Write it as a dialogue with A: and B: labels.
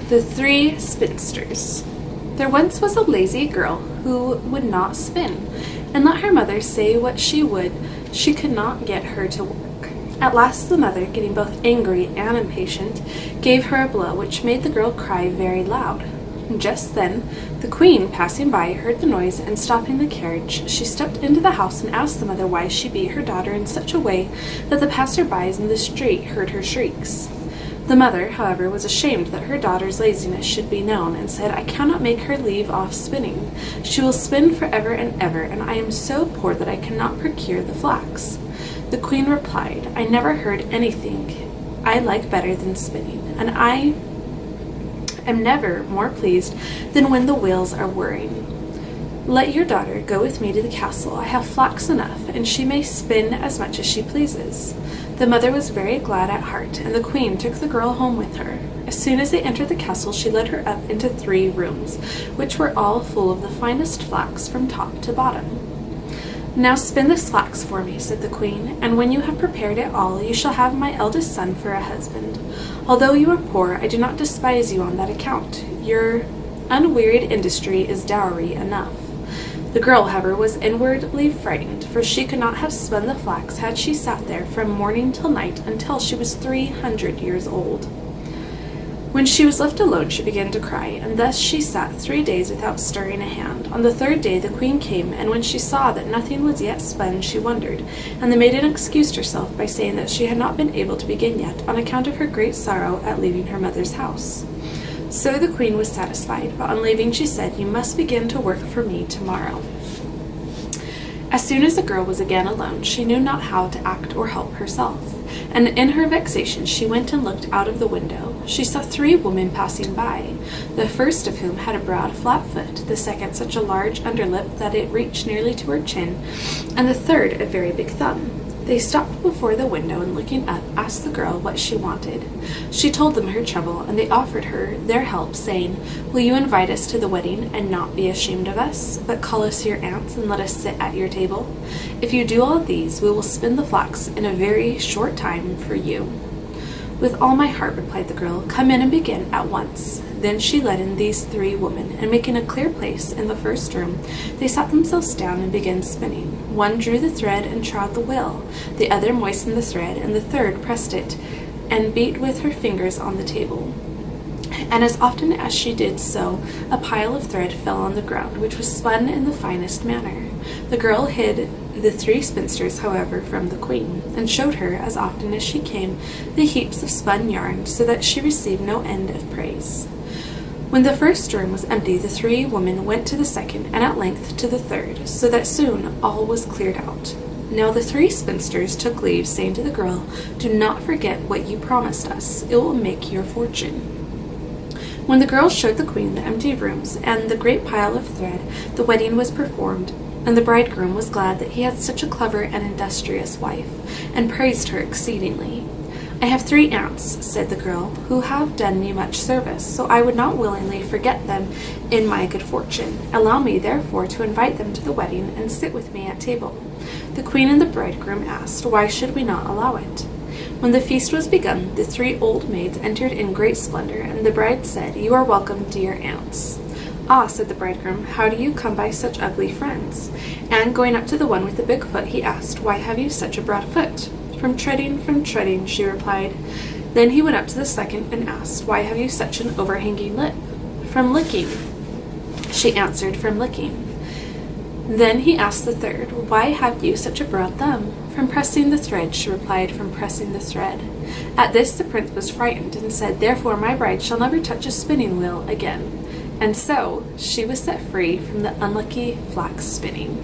A: The Three Spinsters. There once was a lazy girl who would not spin, and let her mother say what she would, she could not get her to work. At last the mother, getting both angry and impatient, gave her a blow which made the girl cry very loud. Just then the queen, passing by, heard the noise, and stopping the carriage, she stepped into the house and asked the mother why she beat her daughter in such a way that the passer-by in the street heard her shrieks. The mother, however, was ashamed that her daughter's laziness should be known, and said, "I cannot make her leave off spinning. She will spin forever and ever, and I am so poor that I cannot procure the flax." The queen replied, "I never heard anything I like better than spinning, and I am never more pleased than when the wheels are whirring. Let your daughter go with me to the castle. I have flax enough, and she may spin as much as she pleases." The mother was very glad at heart, and the queen took the girl home with her. As soon as they entered the castle, she led her up into 3 rooms, which were all full of the finest flax from top to bottom. "Now spin this flax for me," said the queen, "and when you have prepared it all, you shall have my eldest son for a husband. Although you are poor, I do not despise you on that account. Your unwearied industry is dowry enough." The girl, however, was inwardly frightened, for she could not have spun the flax had she sat there from morning till night until she was 300 years old. When she was left alone, she began to cry, and thus she sat 3 days without stirring a hand. On the 3rd day the queen came, and when she saw that nothing was yet spun, she wondered, and the maiden excused herself by saying that she had not been able to begin yet, on account of her great sorrow at leaving her mother's house. So the queen was satisfied, but on leaving she said, "You must begin to work for me tomorrow." As soon as the girl was again alone, she knew not how to act or help herself, and in her vexation she went and looked out of the window. She saw 3 women passing by, the first of whom had a broad flat foot, the second such a large underlip that it reached nearly to her chin, and the third a very big thumb. They stopped before the window, and looking up, asked the girl what she wanted. She told them her trouble, and they offered her their help, saying, "Will you invite us to the wedding, and not be ashamed of us, but call us your aunts, and let us sit at your table? If you do all these, we will spin the flax in a very short time for you." "With all my heart," replied the girl. "Come in and begin at once." Then she led in these 3 women, and making a clear place in the first room, they sat themselves down and began spinning. One drew the thread and trod the wheel, the other moistened the thread, and the third pressed it and beat with her fingers on the table. And as often as she did so, a pile of thread fell on the ground, which was spun in the finest manner. The girl hid the 3 spinsters, however, from the queen, and showed her, as often as she came, the heaps of spun yarn, so that she received no end of praise. When the first room was empty, the 3 women went to the second, and at length to the third, so that soon all was cleared out. Now the 3 spinsters took leave, saying to the girl, "Do not forget what you promised us. It will make your fortune." When the girl showed the queen the empty rooms and the great pile of thread, the wedding was performed, and the bridegroom was glad that he had such a clever and industrious wife, and praised her exceedingly. "I have 3 aunts," said the girl, "who have done me much service, so I would not willingly forget them in my good fortune. Allow me, therefore, to invite them to the wedding, and sit with me at table." The queen and the bridegroom asked, "Why should we not allow it?" When the feast was begun, the 3 old maids entered in great splendor, and the bride said, "You are welcome, dear aunts." "Ah," said the bridegroom, "how do you come by such ugly friends?" And going up to the one with the big foot, he asked, "Why have you such a broad foot?" From treading," she replied. Then he went up to the second and asked, "Why have you such an overhanging lip?" "From licking," she answered, "from licking." Then he asked the third, "Why have you such a broad thumb?" "From pressing the thread," she replied, "from pressing the thread." At this the prince was frightened, and said, "Therefore my bride shall never touch a spinning wheel again." And so she was set free from the unlucky flax spinning.